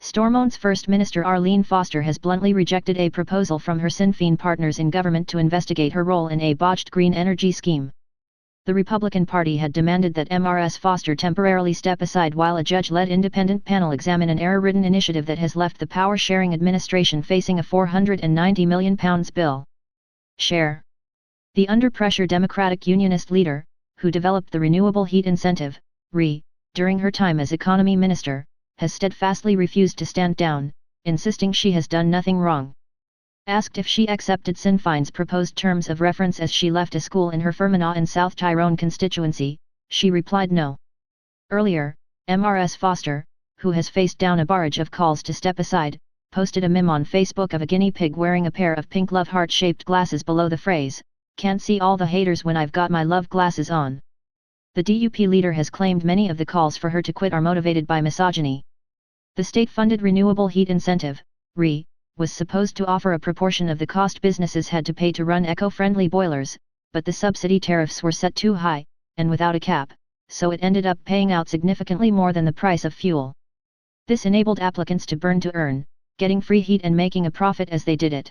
Stormont's First Minister Arlene Foster has bluntly rejected a proposal from her Sinn Fein partners in government to investigate her role in a botched green energy scheme. The Republican Party had demanded that Ms. Foster temporarily step aside while a judge-led independent panel examine an error-ridden initiative that has left the power-sharing administration facing a £490 million bill. Share. The under-pressure Democratic Unionist leader, who developed the Renewable Heat Incentive, RHI, during her time as economy minister, has steadfastly refused to stand down, insisting she has done nothing wrong. Asked if she accepted Sinn Fein's proposed terms of reference as she left a school in her Fermanagh and South Tyrone constituency, she replied no. Earlier, Ms. Foster, who has faced down a barrage of calls to step aside, posted a meme on Facebook of a guinea pig wearing a pair of pink love heart-shaped glasses below the phrase, "Can't see all the haters when I've got my love glasses on." The DUP leader has claimed many of the calls for her to quit are motivated by misogyny. The state-funded Renewable Heat Incentive, RHI, was supposed to offer a proportion of the cost businesses had to pay to run eco-friendly boilers, but the subsidy tariffs were set too high, and without a cap, so it ended up paying out significantly more than the price of fuel. This enabled applicants to burn to earn, getting free heat and making a profit as they did it.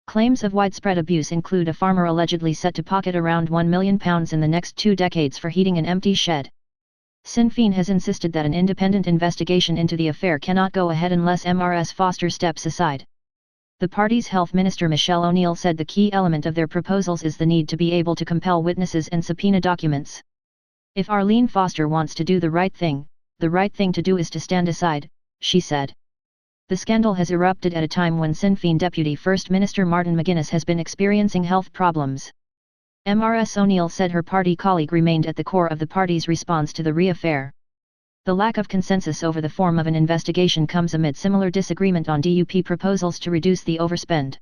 Claims of widespread abuse include a farmer allegedly set to pocket around £1 million in the next 2 decades for heating an empty shed. Sinn Fein has insisted that an independent investigation into the affair cannot go ahead unless Ms. Foster steps aside. The party's Health Minister Michelle O'Neill said the key element of their proposals is the need to be able to compel witnesses and subpoena documents. If Arlene Foster wants to do the right thing to do is to stand aside, she said. The scandal has erupted at a time when Sinn Fein Deputy First Minister Martin McGuinness has been experiencing health problems. Ms. O'Neill said her party colleague remained at the core of the party's response to the RHI affair. The lack of consensus over the form of an investigation comes amid similar disagreement on DUP proposals to reduce the overspend.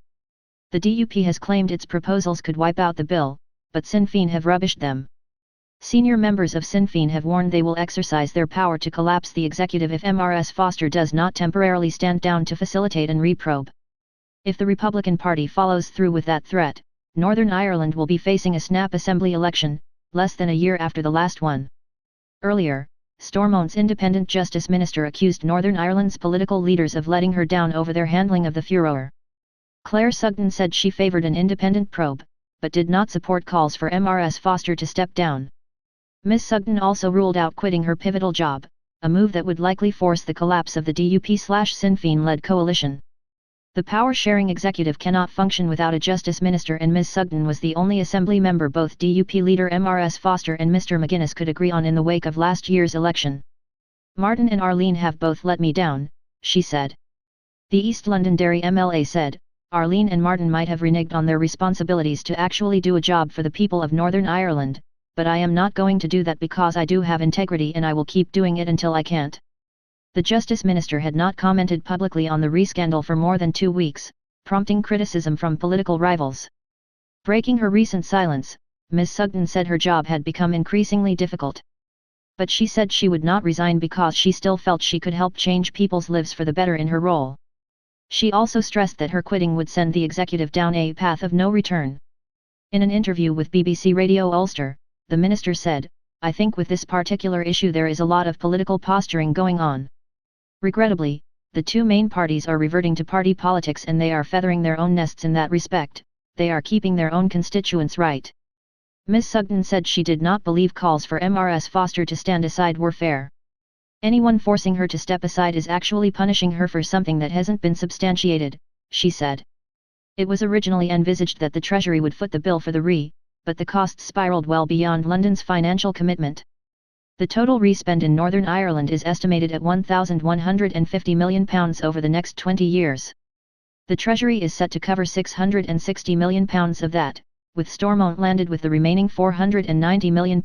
The DUP has claimed its proposals could wipe out the bill, but Sinn Fein have rubbished them. Senior members of Sinn Fein have warned they will exercise their power to collapse the executive if Ms. Foster does not temporarily stand down to facilitate an reprobe. If the Republican Party follows through with that threat, Northern Ireland will be facing a snap assembly election, less than a year after the last one. Earlier, Stormont's independent justice minister accused Northern Ireland's political leaders of letting her down over their handling of the furore. Claire Sugden said she favoured an independent probe, but did not support calls for Ms. Foster to step down. Ms. Sugden also ruled out quitting her pivotal job, a move that would likely force the collapse of the DUP/Sinn Fein-led coalition. The power-sharing executive cannot function without a justice minister, and Ms. Sugden was the only assembly member both DUP leader Ms. Foster and Mr. McGuinness could agree on in the wake of last year's election. "Martin and Arlene have both let me down," she said. The East Londonderry MLA said, "Arlene and Martin might have reneged on their responsibilities to actually do a job for the people of Northern Ireland, but I am not going to do that because I do have integrity and I will keep doing it until I can't." The Justice Minister had not commented publicly on the RHI scandal for more than 2 weeks, prompting criticism from political rivals. Breaking her recent silence, Ms. Sugden said her job had become increasingly difficult. But she said she would not resign because she still felt she could help change people's lives for the better in her role. She also stressed that her quitting would send the executive down a path of no return. In an interview with BBC Radio Ulster, the minister said, "I think with this particular issue there is a lot of political posturing going on. Regrettably, the two main parties are reverting to party politics and they are feathering their own nests in that respect, they are keeping their own constituents right." Ms. Sugden said she did not believe calls for Ms. Foster to stand aside were fair. "Anyone forcing her to step aside is actually punishing her for something that hasn't been substantiated," she said. It was originally envisaged that the Treasury would foot the bill for the RHI, but the costs spiralled well beyond London's financial commitment. The total RHI spend in Northern Ireland is estimated at £1,150 million over the next 20 years. The Treasury is set to cover £660 million of that, with Stormont landed with the remaining £490 million.